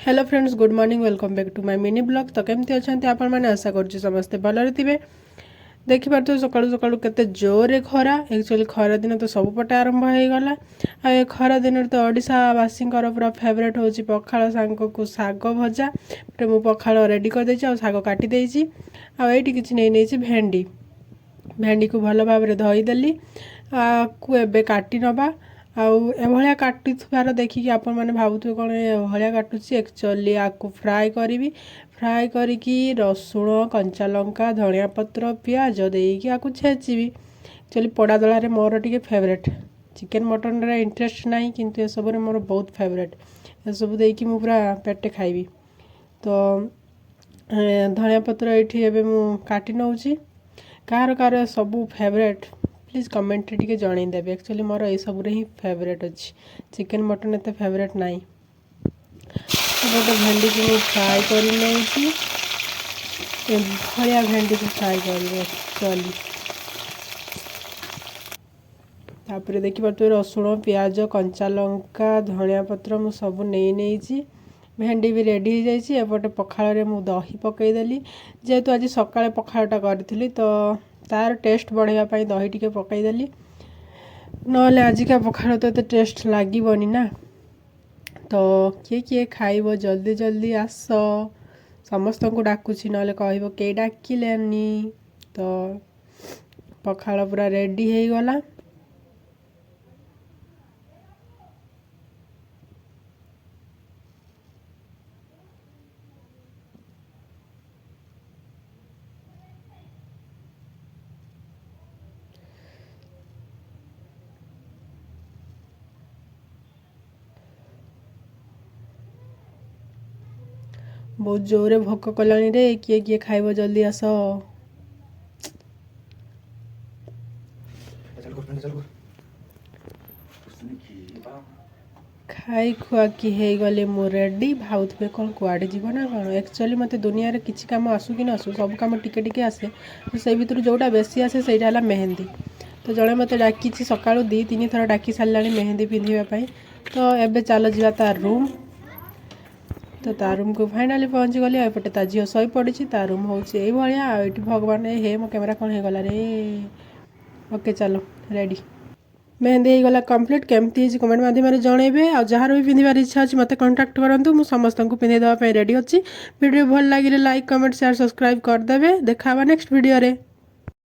Hello friends, good morning. Welcome back to my mini blog. तो केमती अच्छा आपण मैंने आशा करुँच समस्ते भलरे थे। देखिपे सकालू सकालू केते जोरे खरा। एक्चुअली खरा दिन तो सबुपटे आरंभ हो गला। आ खरा दिन तो ओडिशावासी पूरा फेवरेट हूँ पखाड़ सांग को शाग भजा। मु पखाड़ रेडी कर देछि आ शाग काटी देछि। आ एठी किछि नहीं भेंडी। भेंडी को भल भाव धोईदेली को एबे काटी नबा। आउ एभलिया काटुथार देखिकी आपण मैंने भावुवे कौन एभलिया काटुची। एक्चुअली आपको फ्राए करी। फ्राए करिकी रसुण कंचा लंका धनिया पत्र पियाज देकी आपको छेचिबी। एक्चुअली पोड़ा दलारे मोर टिके फेवरेट। चिकेन मटन रे इंटरेस्ट नहीं किंतु ये सब मोर बहुत फेवरेट। ये सब देकी मु पूरा पेटे खाइबी। तो धनिया पत्र ये काटी नौची। कार कार सब फेवरेट प्लीज कमेंट टे जनईदेवे। एक्चुअली मोर ये सब ही फेवरेट अच्छी। चिकेन मटन एत फेवरेट नाई। गोटे भेंडी को मुझे फ्राए कर भाया भेंडी को फ्राए कर तापर देखिए रसुण प्याज कंचा लंका धनिया पत्र मु सब नहीं भेंडी भी रेडी हो जाइए। एपटे पखाड़ मु दही पकईदेली जेहेतु आज सकाଳେ पखाड़टा करी तो तार टेस्ट बढ़ावाई दही टिके पकईदेली। नले आजिका पखाड़ तो ये टेस्ट लगनी ना। तो किए किए खाइब जल्दी जल्दी आस। समस्त को डाकुची ना कह के डाकिलेनी। तो पखाड़ पूरा रेडी हो गला। बहुत जोरे भोक कलानी रे। किए किए खाइब जल्दी आस। खाई खुआकी हो गले मु रेडी। भावुवे कौन कुआड़े जीव ना कौन। एक्चुअली मत दुनिया रे किसी काम आसू कि न आसू सब कम टिके टिके आसे। तो से भर जोटा बेसी आसे से मेहंदी। तो जड़े मत डाकी सका 2-3 थर डाकी सारा मेहंदी पिंधापी। तो एबे चल जा तार रूम। तो ता रूम को फाइनाली पहुँची गली। एपटे ता झील शई पड़ी। ता रूम हूँ ये भगवान हे मो कैमेरा कौन हो गला रे। ओके चलो रेडी। मेहंदी हो गला कंप्लीट। केमती कमेंट माध्यम जनइबे। आ जार भी पिंधार इच्छा अच्छी मत कंटाक्ट करूँ। मुझे समस्त को पिंधे देवाई रेडी अच्छी। वीडियो भल लगे लाइक कमेंट शेयर सब्सक्राइब करदे। देखा नेक्स्ट वीडियो रे।